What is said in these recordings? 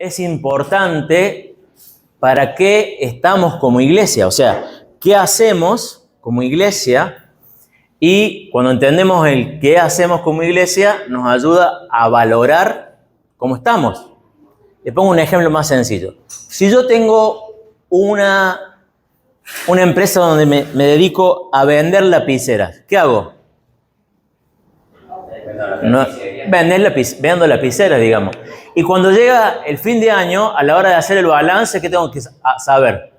es importante para qué estamos como iglesia. O sea, ¿qué hacemos como iglesia? Y cuando entendemos el qué hacemos como iglesia, nos ayuda a valorar cómo estamos. Les pongo un ejemplo más sencillo. Si yo tengo una empresa donde me dedico a vender lapiceras, ¿qué hago? No, vendo lapiceras, digamos. Y cuando llega el fin de año, a la hora de hacer el balance, ¿qué tengo que saber?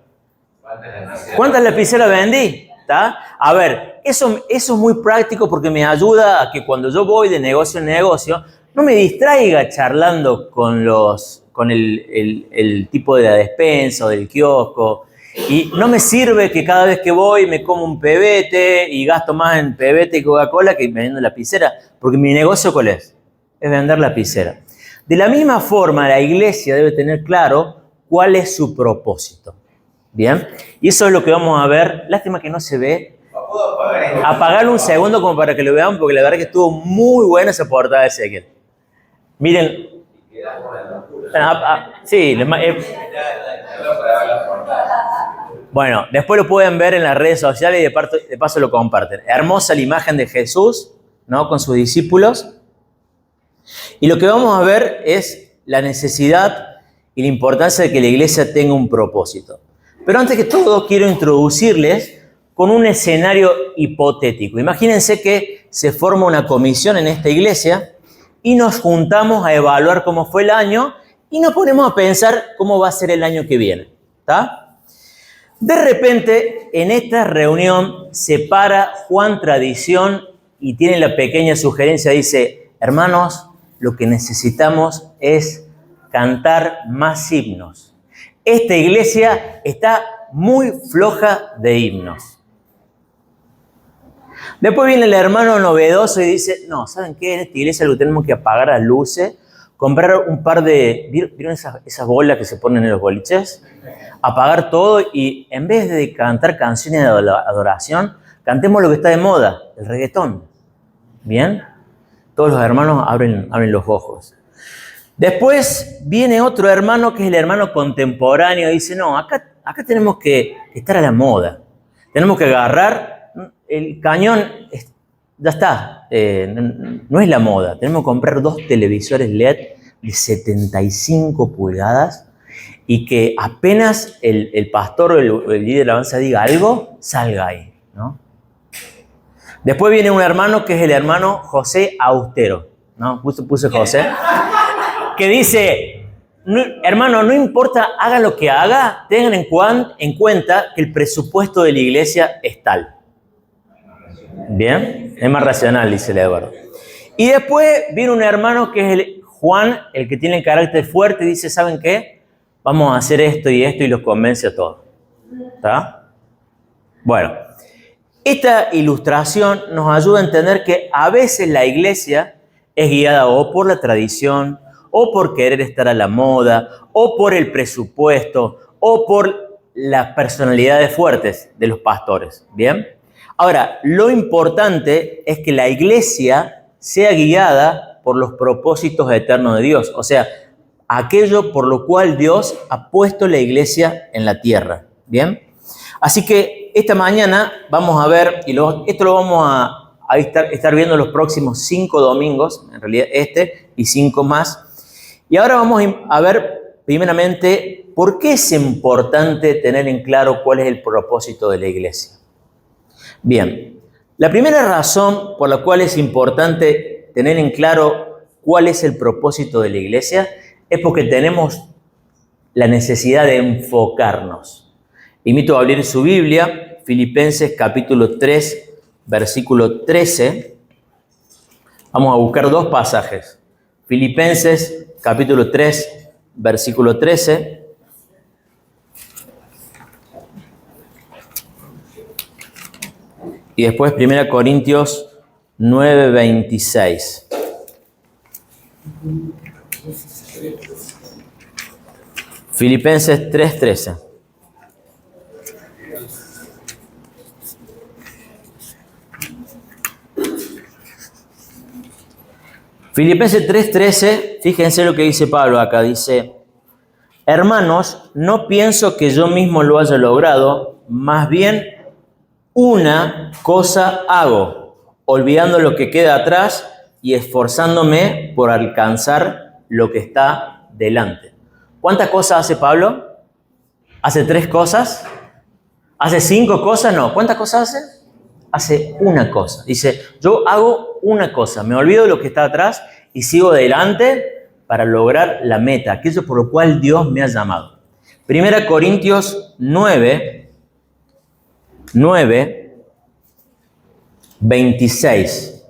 ¿Cuántas lapiceras vendí? ¿Tá? A ver, eso es muy práctico porque me ayuda a que cuando yo voy de negocio en negocio, no me distraiga charlando con el tipo de la despensa o del kiosco. Y no me sirve que cada vez que voy me como un pebete y gasto más en pebete y Coca-Cola que vendiendo lapicera, porque mi negocio ¿cuál es? Es vender lapicera. De la misma forma, la iglesia debe tener claro cuál es su propósito. Bien, y eso es lo que vamos a ver. Lástima que no se ve. Apagarlo un segundo como para que lo vean, porque la verdad que estuvo muy buena esa portada de Ezequiel. Miren. Sí, bueno, después lo pueden ver en las redes sociales y de paso lo comparten. Hermosa la imagen de Jesús, ¿no? Con sus discípulos. Y lo que vamos a ver es la necesidad y la importancia de que la iglesia tenga un propósito. Pero antes que todo, quiero introducirles con un escenario hipotético. Imagínense que se forma una comisión en esta iglesia y nos juntamos a evaluar cómo fue el año y nos ponemos a pensar cómo va a ser el año que viene. ¿Está? De repente, en esta reunión se para Juan Tradición y tiene la pequeña sugerencia, dice, hermanos, lo que necesitamos es cantar más himnos. Esta iglesia está muy floja de himnos. Después viene el hermano novedoso y dice, no, ¿saben qué? En esta iglesia lo tenemos que apagar las luces, comprar un par de... ¿Vieron esas bolas que se ponen en los boliches? Apagar todo y en vez de cantar canciones de adoración, cantemos lo que está de moda, el reggaetón. ¿Bien? Todos los hermanos abren los ojos. Después viene otro hermano que es el hermano contemporáneo y dice, no, acá tenemos que estar a la moda. Tenemos que agarrar el cañón, ya está, no es la moda. Tenemos que comprar 2 televisores LED de 75 pulgadas y que apenas el pastor o el líder de la alabanza diga algo, salga ahí, ¿no? Después viene un hermano que es el hermano José Austero, ¿no? Puse José. Que dice, hermano, no importa, haga lo que haga, tengan en cuenta que el presupuesto de la iglesia es tal. Bien, es más racional, dice el Eduardo. Y después viene un hermano que es Juan, el que tiene el carácter fuerte, y dice, ¿saben qué? Vamos a hacer esto y los convence a todos. ¿Está? Bueno, esta ilustración nos ayuda a entender que a veces la iglesia es guiada o por la tradición, o por querer estar a la moda, o por el presupuesto, o por las personalidades fuertes de los pastores. ¿Bien? Ahora, lo importante es que la iglesia sea guiada por los propósitos eternos de Dios. O sea, aquello por lo cual Dios ha puesto la iglesia en la tierra. ¿Bien? Así que esta mañana vamos a ver, esto lo vamos a estar viendo los próximos 5 domingos, en realidad y 5 más. Y ahora vamos a ver primeramente por qué es importante tener en claro cuál es el propósito de la iglesia. Bien, la primera razón por la cual es importante tener en claro cuál es el propósito de la iglesia es porque tenemos la necesidad de enfocarnos. Invito a abrir su Biblia, Filipenses capítulo 3, versículo 13. Vamos a buscar 2 pasajes. Filipenses capítulo 3, versículo 13. Y después 1 Corintios 9, 26. Filipenses 3, 13. Filipenses 3:13, fíjense lo que dice Pablo acá, dice, Hermanos, no pienso que yo mismo lo haya logrado, más bien una cosa hago, olvidando lo que queda atrás y esforzándome por alcanzar lo que está delante. ¿Cuántas cosas hace Pablo? ¿Hace 3 cosas? ¿Hace 5 cosas? No. ¿Cuántas cosas hace? Hace una cosa. Dice, yo hago una cosa, me olvido de lo que está atrás y sigo adelante para lograr la meta, aquello por lo cual Dios me ha llamado. 1 Corintios 9, 26.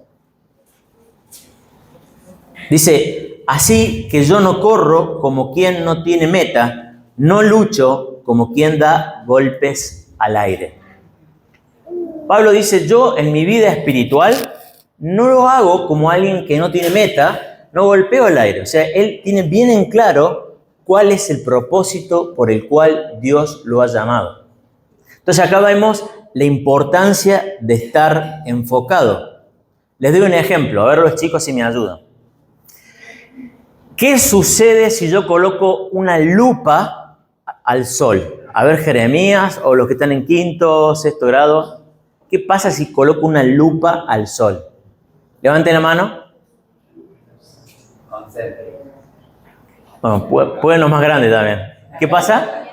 Dice, así que yo no corro como quien no tiene meta, no lucho como quien da golpes al aire. Pablo dice, yo en mi vida espiritual no lo hago como alguien que no tiene meta, no golpeo al aire. O sea, él tiene bien en claro cuál es el propósito por el cual Dios lo ha llamado. Entonces acá vemos la importancia de estar enfocado. Les doy un ejemplo, a ver los chicos si me ayudan. ¿Qué sucede si yo coloco una lupa al sol? A ver, Jeremías o los que están en 5º, 6º grado. ¿Qué pasa si coloco una lupa al sol? Levanten la mano. Bueno, pueden los más grandes también. ¿Qué pasa?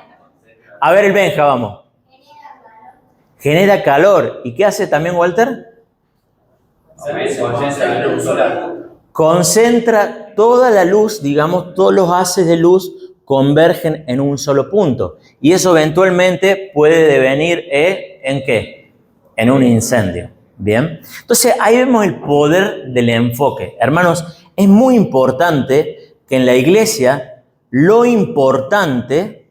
A ver el Benja, vamos. Genera calor. ¿Y qué hace también Walter? Concentra toda la luz, digamos, todos los haces de luz convergen en un solo punto. Y eso eventualmente puede devenir ¿en qué? En un incendio. ¿Bien? Entonces ahí vemos el poder del enfoque. Hermanos, es muy importante que en la iglesia lo importante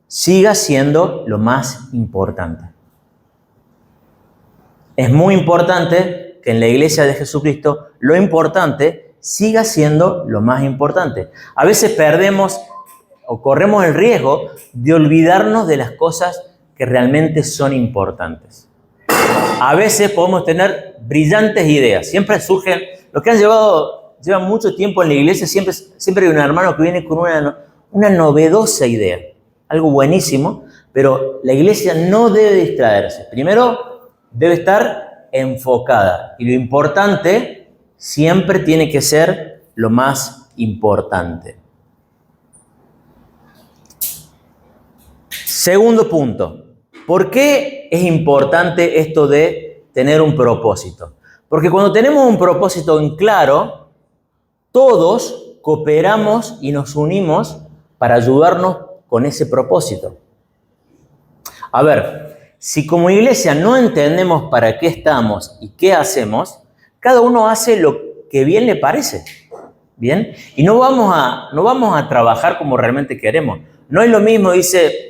siga siendo lo más importante. Es muy importante que en la iglesia de Jesucristo lo importante siga siendo lo más importante. A veces perdemos o corremos el riesgo de olvidarnos de las cosas que realmente son importantes. A veces podemos tener brillantes ideas. Siempre surgen, los que llevan mucho tiempo en la iglesia, siempre hay un hermano que viene con una novedosa idea. Algo buenísimo, pero la iglesia no debe distraerse. Primero, debe estar enfocada. Y lo importante siempre tiene que ser lo más importante. Segundo punto. ¿Por qué es importante esto de tener un propósito? Porque cuando tenemos un propósito en claro, todos cooperamos y nos unimos para ayudarnos con ese propósito. A ver, si como iglesia no entendemos para qué estamos y qué hacemos, cada uno hace lo que bien le parece. ¿Bien? Y no vamos a trabajar como realmente queremos. No es lo mismo, dice...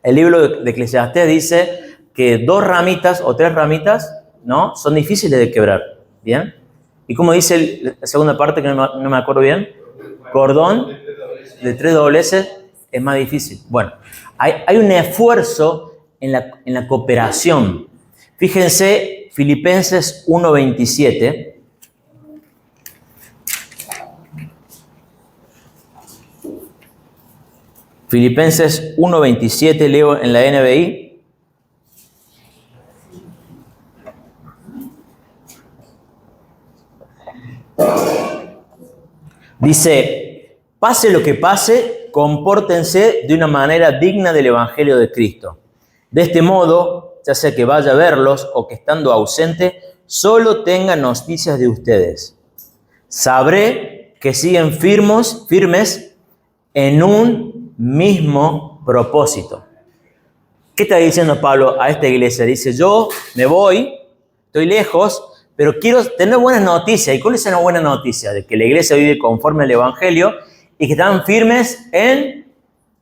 El libro de Eclesiastés dice que 2 ramitas o 3 ramitas, ¿no? Son difíciles de quebrar, ¿bien? Y como dice la segunda parte, que no me acuerdo bien, cordón de 3 dobleces es más difícil. Bueno, hay un esfuerzo en la cooperación. Fíjense, Filipenses 1:27. Filipenses 1:27, leo en la NBI. Dice, pase lo que pase, compórtense de una manera digna del Evangelio de Cristo. De este modo, ya sea que vaya a verlos o que estando ausente, solo tenga noticias de ustedes. Sabré que siguen firmes en un mismo propósito. ¿Qué está diciendo Pablo a esta iglesia? Dice, yo me voy, estoy lejos, pero quiero tener buenas noticias. ¿Y cuál es una buena noticia? De que la iglesia vive conforme al Evangelio y que están firmes en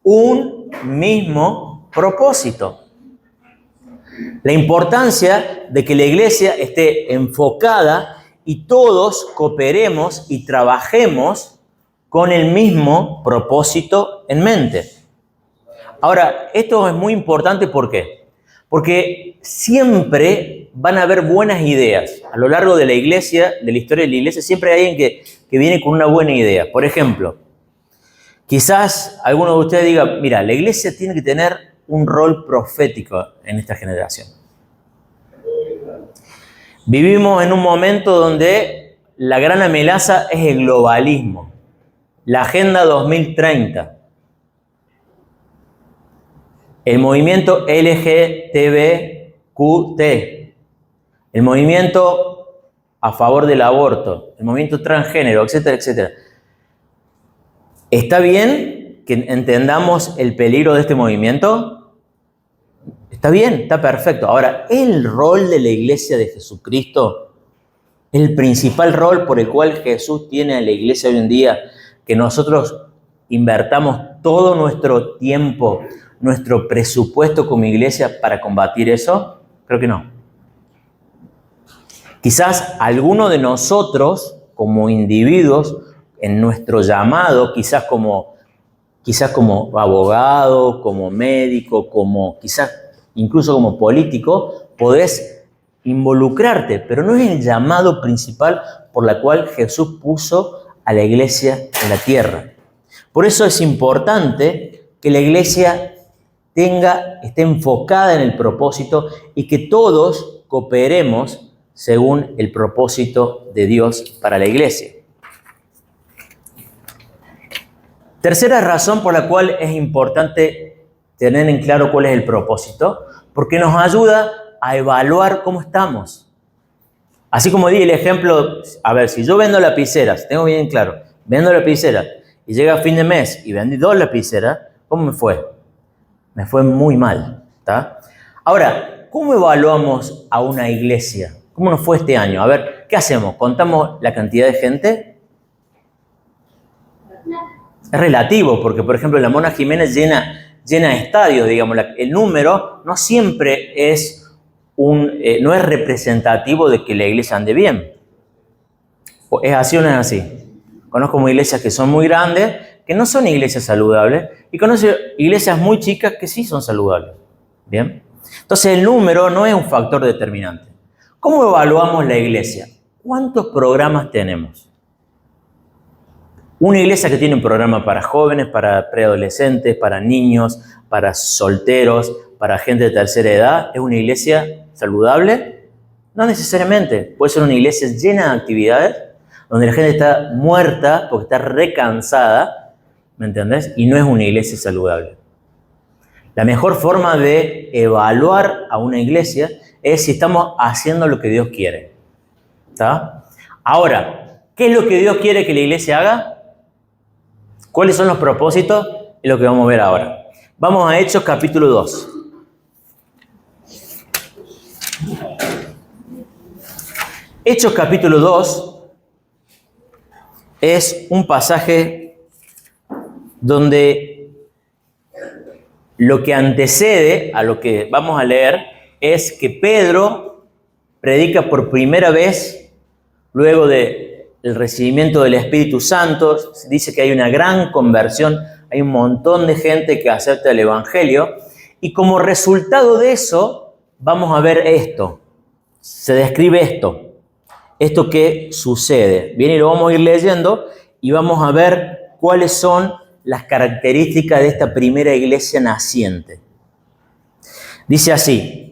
un mismo propósito. La importancia de que la iglesia esté enfocada y todos cooperemos y trabajemos con el mismo propósito en mente. Ahora, esto es muy importante, ¿por qué? Porque siempre van a haber buenas ideas. A lo largo de la iglesia, de la historia de la iglesia, siempre hay alguien que viene con una buena idea. Por ejemplo, Quizás alguno de ustedes diga, mira, la iglesia tiene que tener un rol profético en esta generación. Vivimos en un momento donde la gran amenaza es el globalismo, la Agenda 2030, el movimiento LGTBQT, el movimiento a favor del aborto, el movimiento transgénero, etcétera, etcétera. ¿Está bien que entendamos el peligro de este movimiento? Está bien, está perfecto. Ahora, el rol de la iglesia de Jesucristo, el principal rol por el cual Jesús tiene a la iglesia hoy en día, que nosotros invertamos todo nuestro tiempo, nuestro presupuesto como iglesia para combatir eso, creo que no. Quizás alguno de nosotros, como individuos, en nuestro llamado, quizás como abogado, como médico, quizás incluso como político, podés involucrarte, pero no es el llamado principal por la cual Jesús puso a la iglesia en la tierra. Por eso es importante que la iglesia esté enfocada en el propósito y que todos cooperemos según el propósito de Dios para la iglesia. Tercera razón por la cual es importante tener en claro cuál es el propósito, porque nos ayuda a evaluar cómo estamos. Así como di el ejemplo, a ver, si yo vendo lapiceras, tengo bien claro, vendo lapiceras y llega fin de mes y vendí 2 lapiceras, ¿cómo me fue? Me fue muy mal, ¿está? Ahora, ¿cómo evaluamos a una iglesia? ¿Cómo nos fue este año? A ver, ¿qué hacemos? ¿Contamos la cantidad de gente? Es relativo, porque por ejemplo la Mona Jiménez llena estadios, digamos, el número no siempre no es representativo de que la iglesia ande bien. ¿Es así o no es así? Conozco iglesias que son muy grandes, que no son iglesias saludables, y conozco iglesias muy chicas que sí son saludables. ¿Bien? Entonces el número no es un factor determinante. ¿Cómo evaluamos la iglesia? ¿Cuántos programas tenemos? Una iglesia que tiene un programa para jóvenes, para preadolescentes, para niños, para solteros, para gente de tercera edad, ¿es una iglesia saludable? No necesariamente. Puede ser una iglesia llena de actividades, donde la gente está muerta porque está recansada, ¿me entendés? Y no es una iglesia saludable. La mejor forma de evaluar a una iglesia es si estamos haciendo lo que Dios quiere. ¿Está? Ahora, ¿qué es lo que Dios quiere que la iglesia haga? ¿Cuáles son los propósitos? Es lo que vamos a ver ahora. Vamos a Hechos capítulo 2. Hechos capítulo 2 es un pasaje donde lo que antecede a lo que vamos a leer es que Pedro predica por primera vez luego del recibimiento del Espíritu Santo. Dice que hay una gran conversión, hay un montón de gente que acepta el Evangelio, y como resultado de eso vamos a ver esto, se describe esto que sucede. Bien, y lo vamos a ir leyendo y vamos a ver cuáles son las características de esta primera iglesia naciente. Dice así,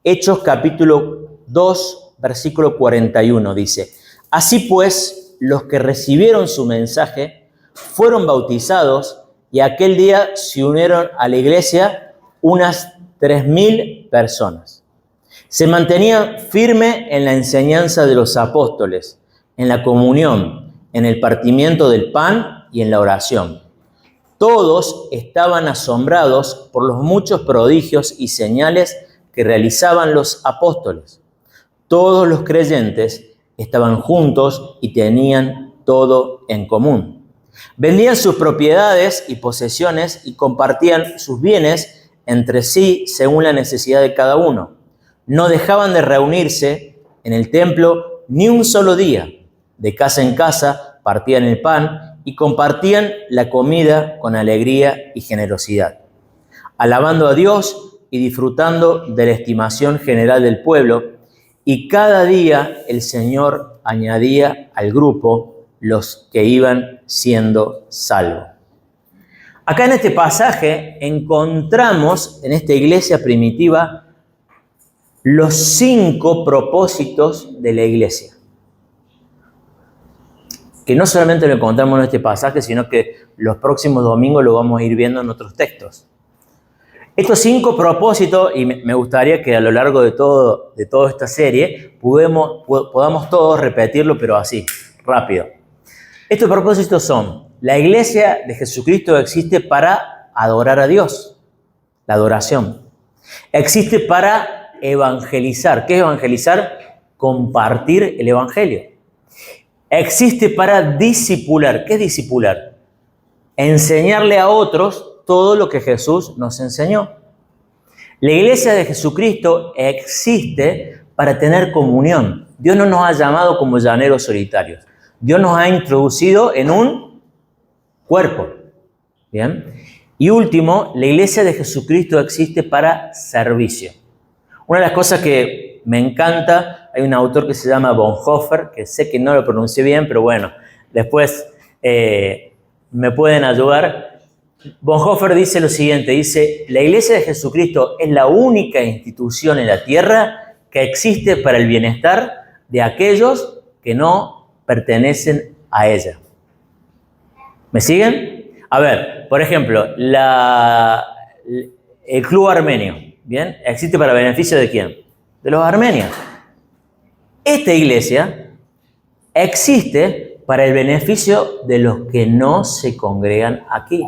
Hechos capítulo 2, versículo 41, dice: Así pues, los que recibieron su mensaje fueron bautizados y aquel día se unieron a la iglesia unas 3.000 personas. Se mantenían firmes en la enseñanza de los apóstoles, en la comunión, en el partimiento del pan y en la oración. Todos estaban asombrados por los muchos prodigios y señales que realizaban los apóstoles. Todos los creyentes estaban juntos y tenían todo en común. Vendían sus propiedades y posesiones y compartían sus bienes entre sí según la necesidad de cada uno. No dejaban de reunirse en el templo ni un solo día. De casa en casa partían el pan y compartían la comida con alegría y generosidad, alabando a Dios y disfrutando de la estimación general del pueblo. Y cada día el Señor añadía al grupo los que iban siendo salvos. Acá en este pasaje encontramos en esta iglesia primitiva los 5 propósitos de la iglesia. Que no solamente lo encontramos en este pasaje, sino que los próximos domingos lo vamos a ir viendo en otros textos. Estos 5 propósitos, y me gustaría que a lo largo de toda esta serie podamos todos repetirlo, pero así, rápido. Estos propósitos son: la iglesia de Jesucristo existe para adorar a Dios, la adoración. Existe para evangelizar. ¿Qué es evangelizar? Compartir el evangelio. Existe para discipular. ¿Qué es discipular? Enseñarle a otros todo lo que Jesús nos enseñó. La iglesia de Jesucristo existe para tener comunión. Dios no nos ha llamado como llaneros solitarios. Dios nos ha introducido en un cuerpo. ¿Bien? Y último, la iglesia de Jesucristo existe para servicio. Una de las cosas que me encanta, hay un autor que se llama Bonhoeffer, que sé que no lo pronuncié bien, pero bueno, después me pueden ayudar. Bonhoeffer dice lo siguiente, dice: la iglesia de Jesucristo es la única institución en la tierra que existe para el bienestar de aquellos que no pertenecen a ella. ¿Me siguen? A ver, por ejemplo, el club armenio, ¿bien? ¿Existe para beneficio de quién? De los armenios. Esta iglesia existe para el beneficio de los que no se congregan aquí.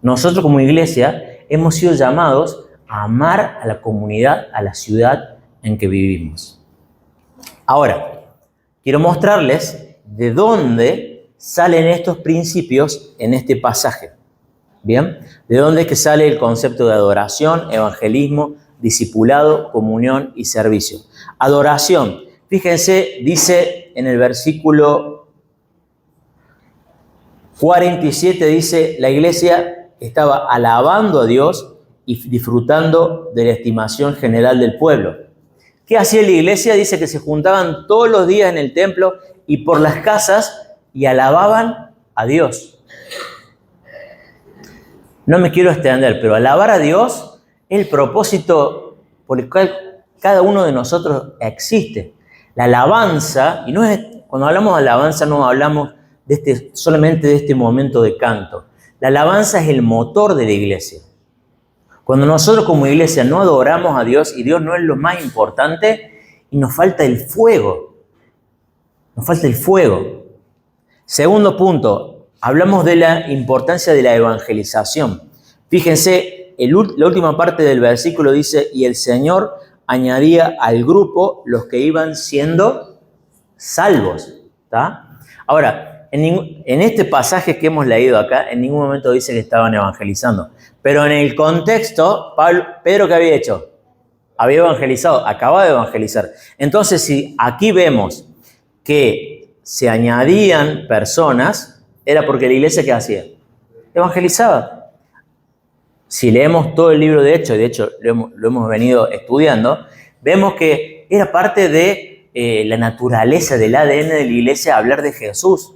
Nosotros como iglesia hemos sido llamados a amar a la comunidad, a la ciudad en que vivimos. Ahora, quiero mostrarles de dónde salen estos principios en este pasaje. ¿Bien? ¿De dónde es que sale el concepto de adoración, evangelismo, discipulado, comunión y servicio? Adoración. Fíjense, dice en el versículo 47, dice: la iglesia estaba alabando a Dios y disfrutando de la estimación general del pueblo. ¿Qué hacía la iglesia? Dice que se juntaban todos los días en el templo y por las casas y alababan a Dios. No me quiero extender, pero alabar a Dios es el propósito por el cual cada uno de nosotros existe. La alabanza, y no es, cuando hablamos de alabanza no hablamos solamente de este momento de canto. La alabanza es el motor de la iglesia. Cuando nosotros como iglesia no adoramos a Dios y Dios no es lo más importante, y nos falta el fuego. Nos falta el fuego. Segundo punto, hablamos de la importancia de la evangelización. Fíjense, la última parte del versículo dice: y el Señor añadía al grupo los que iban siendo salvos. ¿Tá? Ahora, en este pasaje que hemos leído acá, en ningún momento dice que estaban evangelizando. Pero en el contexto, Pedro, ¿qué había hecho? Había evangelizado, acababa de evangelizar. Entonces, si aquí vemos que se añadían personas, era porque la iglesia, ¿qué hacía? Evangelizaba. Si leemos todo el libro de Hechos, de hecho lo hemos venido estudiando, vemos que era parte de la naturaleza del ADN de la iglesia hablar de Jesús.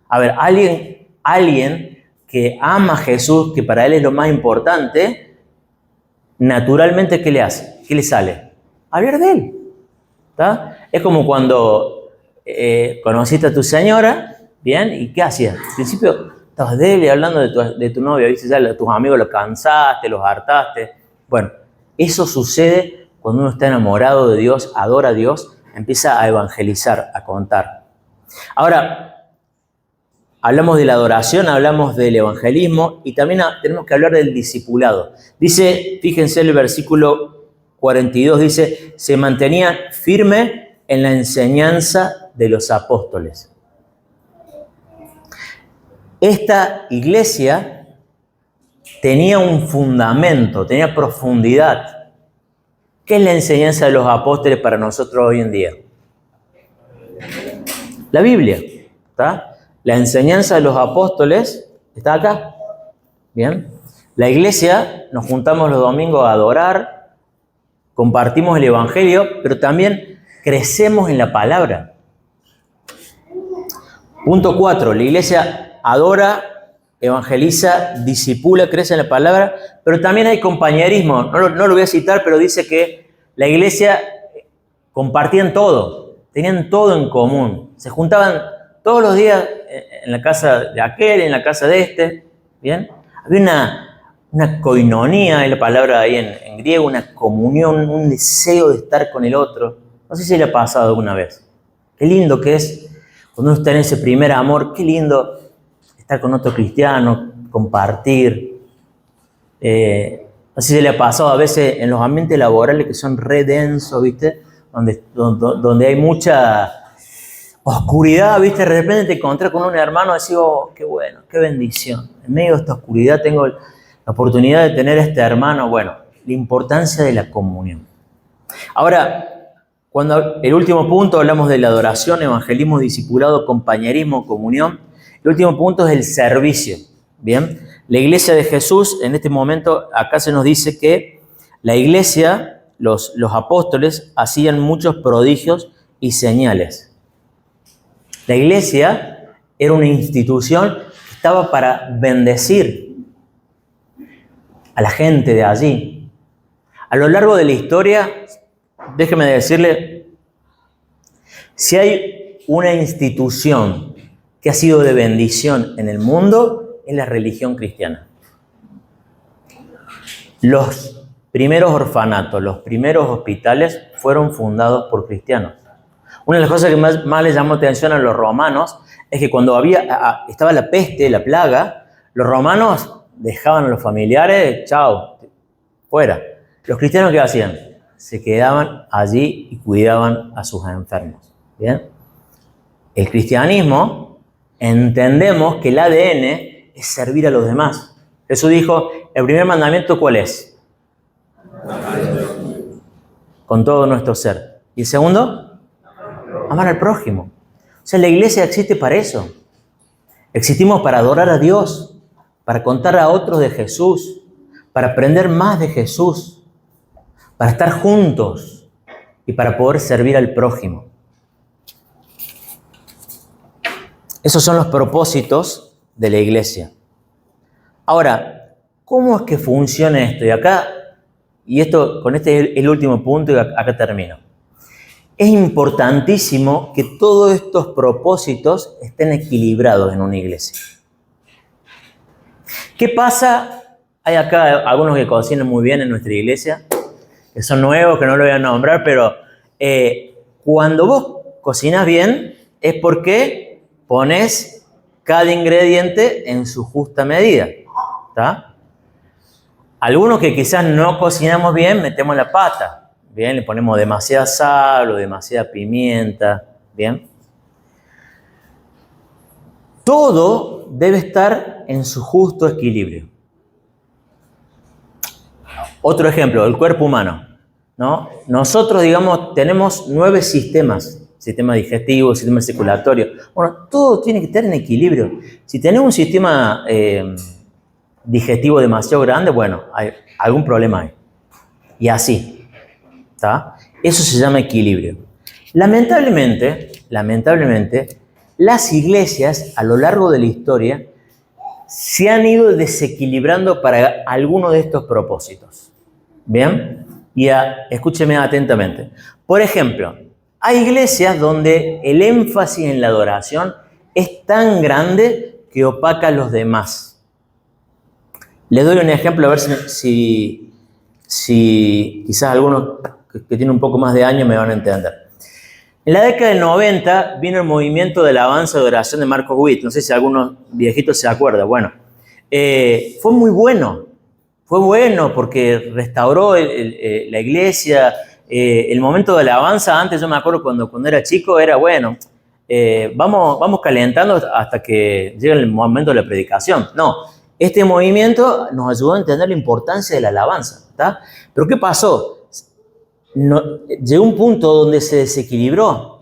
A ver, alguien que ama a Jesús, que para él es lo más importante, naturalmente, ¿qué le hace? ¿Qué le sale? Hablar de él. ¿Tá? Es como cuando conociste a tu señora, ¿bien? ¿Y qué hacías? Al principio estabas débil hablando de tu novia, ¿viste? Ya tus amigos los cansaste, los hartaste. Bueno, eso sucede cuando uno está enamorado de Dios, adora a Dios, empieza a evangelizar, a contar. Ahora, hablamos de la adoración, hablamos del evangelismo y también tenemos que hablar del discipulado. Dice, fíjense el versículo 42, dice: se mantenía firme en la enseñanza de los apóstoles. Esta iglesia tenía un fundamento, tenía profundidad. ¿Qué es la enseñanza de los apóstoles para nosotros hoy en día? La Biblia, ¿está? La enseñanza de los apóstoles está acá. Bien. La iglesia, nos juntamos los domingos a adorar, compartimos el evangelio, pero también crecemos en la palabra. Punto 4. La iglesia adora evangeliza, discipula, crece en la palabra, pero también hay compañerismo. No lo voy a citar, pero dice que la iglesia compartían todo, tenían todo en común. Se juntaban todos los días en la casa de aquel, en la casa de este, ¿bien? Había una koinonía, es la palabra ahí en griego, una comunión, un deseo de estar con el otro. No sé si le ha pasado alguna vez. Qué lindo que es cuando uno está en ese primer amor, qué lindo estar con otro cristiano, compartir. No sé si le ha pasado a veces en los ambientes laborales que son re densos, ¿viste? Donde hay mucha oscuridad, ¿viste? De repente te encontrás con un hermano y decís, oh, qué bueno, qué bendición. En medio de esta oscuridad tengo la oportunidad de tener a este hermano. Bueno, la importancia de la comunión. Ahora, cuando el último punto hablamos de la adoración, evangelismo, discipulado, compañerismo, comunión. El último punto es el servicio. Bien, la iglesia de Jesús, en este momento, acá se nos dice que la iglesia, los apóstoles, hacían muchos prodigios y señales. La iglesia era una institución que estaba para bendecir a la gente de allí. A lo largo de la historia, déjeme decirle, si hay una institución que ha sido de bendición en el mundo, es la religión cristiana. Los primeros orfanatos, los primeros hospitales fueron fundados por cristianos. Una de las cosas que más les llamó atención a los romanos es que cuando estaba la peste, la plaga, los romanos dejaban a los familiares, chao, fuera. Los cristianos, ¿qué hacían? Se quedaban allí y cuidaban a sus enfermos. ¿Bien? El cristianismo, entendemos que el ADN es servir a los demás. Jesús dijo, el primer mandamiento, ¿cuál es? Con todo nuestro ser. ¿Y el segundo? Amar al prójimo. O sea, la iglesia existe para eso. Existimos para adorar a Dios, para contar a otros de Jesús, para aprender más de Jesús, para estar juntos y para poder servir al prójimo. Esos son los propósitos de la iglesia. Ahora, ¿cómo es que funciona esto? Con este es el último punto y acá termino. Es importantísimo que todos estos propósitos estén equilibrados en una iglesia. ¿Qué pasa? Hay acá algunos que cocinan muy bien en nuestra iglesia, que son nuevos, que no lo voy a nombrar, pero cuando vos cocinas bien es porque pones cada ingrediente en su justa medida. ¿Está? Algunos que quizás no cocinamos bien, metemos la pata. Bien, le ponemos demasiada sal o demasiada pimienta. Bien. Todo debe estar en su justo equilibrio. Otro ejemplo, el cuerpo humano, ¿no? Nosotros, digamos, tenemos 9 sistemas. Sistema digestivo, sistema circulatorio. Bueno, todo tiene que estar en equilibrio. Si tenemos un sistema digestivo demasiado grande, bueno, hay algún problema ahí. Y así, ¿está? Eso se llama equilibrio. Lamentablemente, las iglesias a lo largo de la historia se han ido desequilibrando para alguno de estos propósitos. ¿Bien? Y escúcheme atentamente. Por ejemplo, hay iglesias donde el énfasis en la adoración es tan grande que opaca a los demás. Les doy un ejemplo a ver si quizás algunos que tienen un poco más de años me van a entender. En la década del 90 vino el movimiento de alabanza y adoración de Marcos Witt. No sé si algunos viejitos se acuerdan. Bueno, fue muy bueno. Fue bueno porque restauró la iglesia. El momento de alabanza, antes yo me acuerdo cuando era chico, era bueno, vamos calentando hasta que llegue el momento de la predicación. No, este movimiento nos ayudó a entender la importancia de la alabanza, ¿está? Pero ¿qué pasó? Llegó un punto donde se desequilibró,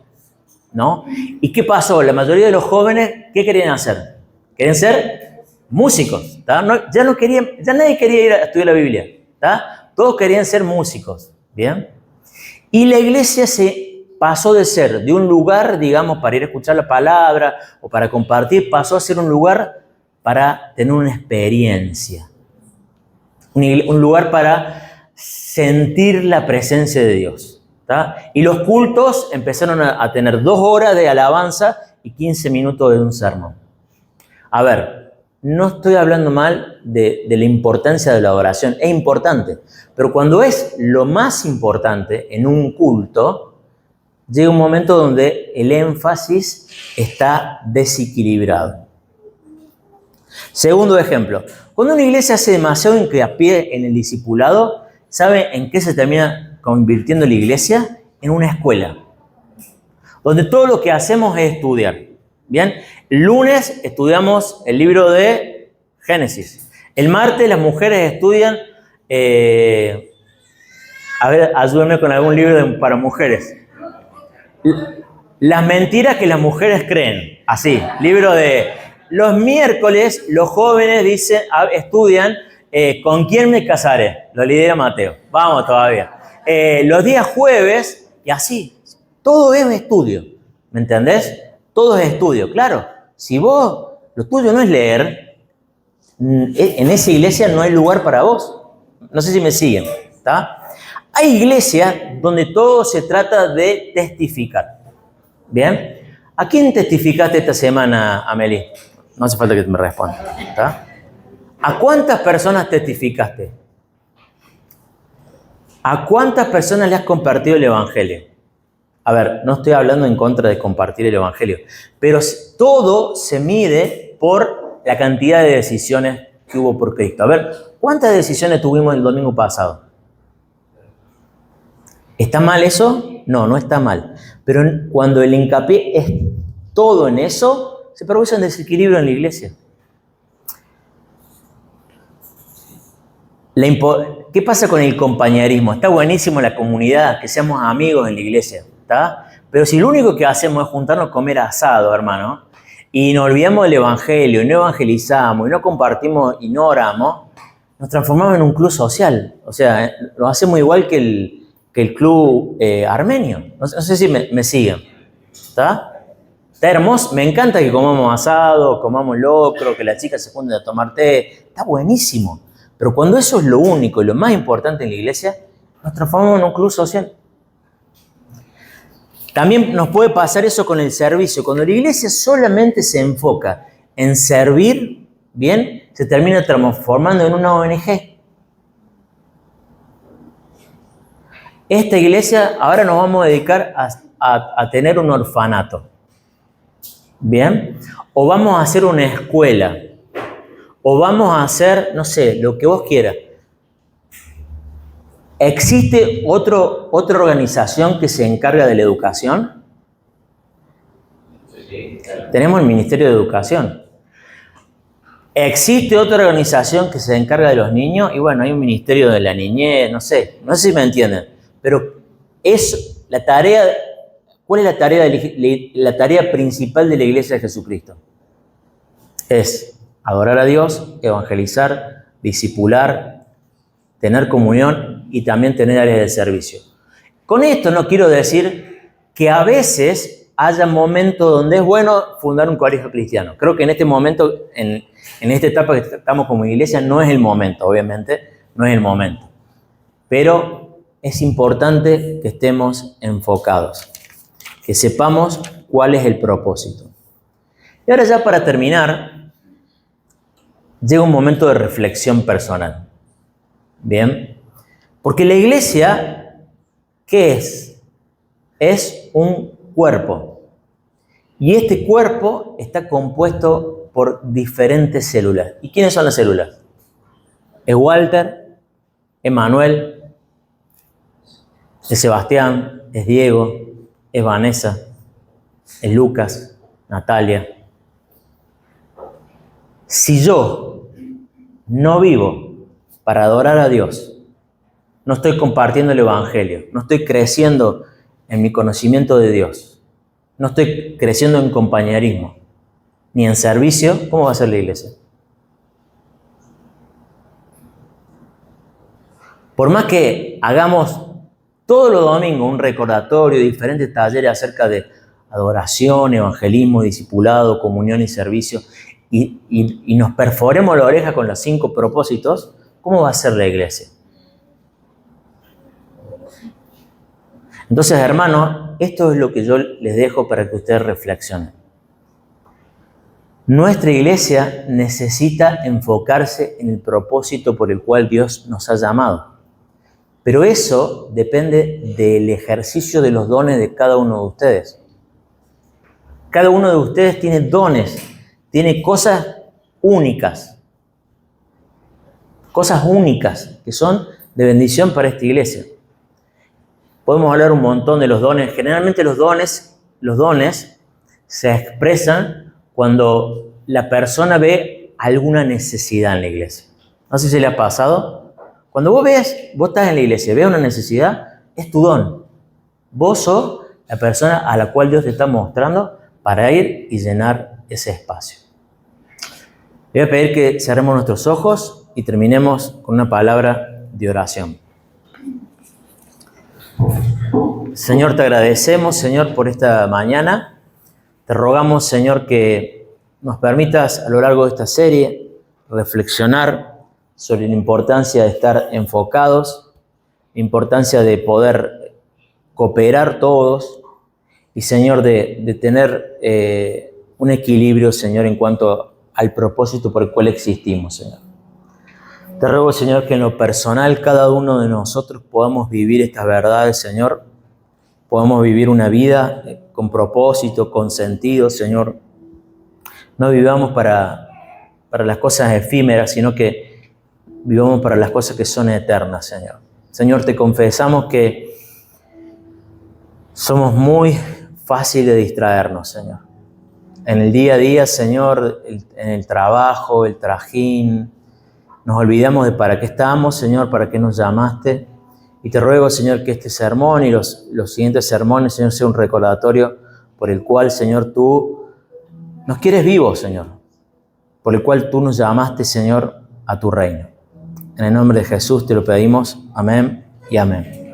¿no? ¿Y qué pasó? La mayoría de los jóvenes, ¿qué querían hacer? Querían ser músicos, ¿está? Ya nadie quería ir a estudiar la Biblia, ¿está? Todos querían ser músicos, ¿bien? Y la iglesia se pasó de ser de un lugar, digamos, para ir a escuchar la palabra o para compartir, pasó a ser un lugar para tener una experiencia, un lugar para sentir la presencia de Dios. ¿Tá? Y los cultos empezaron a tener 2 horas de alabanza y 15 minutos de un sermón. A ver, no estoy hablando mal de la importancia de la adoración, es importante, pero cuando es lo más importante en un culto, llega un momento donde el énfasis está desequilibrado. Segundo ejemplo, cuando una iglesia hace demasiado hincapié en el discipulado, ¿sabe en qué se termina convirtiendo la iglesia? En una escuela, donde todo lo que hacemos es estudiar. Bien, el lunes estudiamos el libro de Génesis. El martes las mujeres estudian, a ver, ayúdenme con algún libro para mujeres. Las mentiras que las mujeres creen. Así, libro de... Los miércoles los jóvenes estudian ¿con quién me casaré? Lo lidera Mateo. Vamos todavía. Los días jueves, y así. Todo es estudio. ¿Me entendés? Todo es estudio. Claro, si vos, lo tuyo no es leer, en esa iglesia no hay lugar para vos. No sé si me siguen. ¿Está? Hay iglesias donde todo se trata de testificar. ¿Bien? ¿A quién testificaste esta semana, Amelie? No hace falta que me responda. ¿Está? ¿A cuántas personas testificaste? ¿A cuántas personas le has compartido el evangelio? A ver, no estoy hablando en contra de compartir el evangelio, pero todo se mide por la cantidad de decisiones que hubo por Cristo. A ver, ¿cuántas decisiones tuvimos el domingo pasado? ¿Está mal eso? No, no está mal. Pero cuando el hincapié es todo en eso, se produce un desequilibrio en la iglesia. ¿Qué pasa con el compañerismo? Está buenísimo la comunidad, que seamos amigos en la iglesia, ¿está? Pero si lo único que hacemos es juntarnos a comer asado, hermano, y nos olvidamos del evangelio, y no evangelizamos, y no compartimos, y no oramos, nos transformamos en un club social. O sea, lo hacemos igual que el club armenio. No sé si me siguen. ¿Está? Está hermoso. Me encanta que comamos asado, comamos locro, que las chicas se junten a tomar té. Está buenísimo. Pero cuando eso es lo único y lo más importante en la iglesia, nos transformamos en un club social. También nos puede pasar eso con el servicio. Cuando la iglesia solamente se enfoca en servir, bien, se termina transformando en una ONG. Esta iglesia, ahora nos vamos a dedicar a tener un orfanato. ¿Bien? O vamos a hacer una escuela. O vamos a hacer, no sé, lo que vos quieras. ¿Existe otra organización que se encarga de la educación? Sí. Tenemos el Ministerio de Educación. ¿Existe otra organización que se encarga de los niños? Y bueno, hay un Ministerio de la Niñez, no sé si me entienden. Pero es la tarea, ¿cuál es la tarea principal de la Iglesia de Jesucristo? Es adorar a Dios, evangelizar, discipular, tener comunión y también tener áreas de servicio. Con esto no quiero decir que a veces haya momentos donde es bueno fundar un colegio cristiano. Creo que en este momento, en esta etapa que estamos como iglesia, no es el momento, obviamente, no es el momento. Pero es importante que estemos enfocados, que sepamos cuál es el propósito. Y ahora ya para terminar, llega un momento de reflexión personal. ¿Bien? Porque la iglesia, ¿qué es? Es un cuerpo. Y este cuerpo está compuesto por diferentes células. ¿Y quiénes son las células? Es Walter, es Manuel, es Sebastián, es Diego, es Vanessa, es Lucas, Natalia. Si yo no vivo para adorar a Dios, no estoy compartiendo el evangelio, no estoy creciendo en mi conocimiento de Dios, no estoy creciendo en compañerismo, ni en servicio, ¿cómo va a ser la iglesia? Por más que hagamos todos los domingos un recordatorio, diferentes talleres acerca de adoración, evangelismo, discipulado, comunión y servicio, y nos perforemos la oreja con los 5 propósitos, ¿cómo va a ser la iglesia? Entonces, hermanos, esto es lo que yo les dejo para que ustedes reflexionen. Nuestra iglesia necesita enfocarse en el propósito por el cual Dios nos ha llamado. Pero eso depende del ejercicio de los dones de cada uno de ustedes. Cada uno de ustedes tiene dones, tiene cosas únicas que son de bendición para esta iglesia. Podemos hablar un montón de los dones. Generalmente los dones se expresan cuando la persona ve alguna necesidad en la iglesia. No sé si le ha pasado. Cuando vos estás en la iglesia y ves una necesidad, es tu don. Vos sos la persona a la cual Dios te está mostrando para ir y llenar ese espacio. Le voy a pedir que cerremos nuestros ojos y terminemos con una palabra de oración. Señor, te agradecemos, Señor, por esta mañana. Te rogamos, Señor, que nos permitas a lo largo de esta serie reflexionar sobre la importancia de estar enfocados, la importancia de poder cooperar todos y, Señor, de tener un equilibrio, Señor, en cuanto al propósito por el cual existimos, Señor. Te ruego, Señor, que en lo personal cada uno de nosotros podamos vivir estas verdades, Señor. Podamos vivir una vida con propósito, con sentido, Señor. No vivamos para las cosas efímeras, sino que vivamos para las cosas que son eternas, Señor. Señor, te confesamos que somos muy fáciles de distraernos, Señor. En el día a día, Señor, en el trabajo, el trajín, nos olvidamos de para qué estamos, Señor, para qué nos llamaste. Y te ruego, Señor, que este sermón y los siguientes sermones, Señor, sea un recordatorio por el cual, Señor, tú nos quieres vivos, Señor. Por el cual tú nos llamaste, Señor, a tu reino. En el nombre de Jesús te lo pedimos. Amén y amén.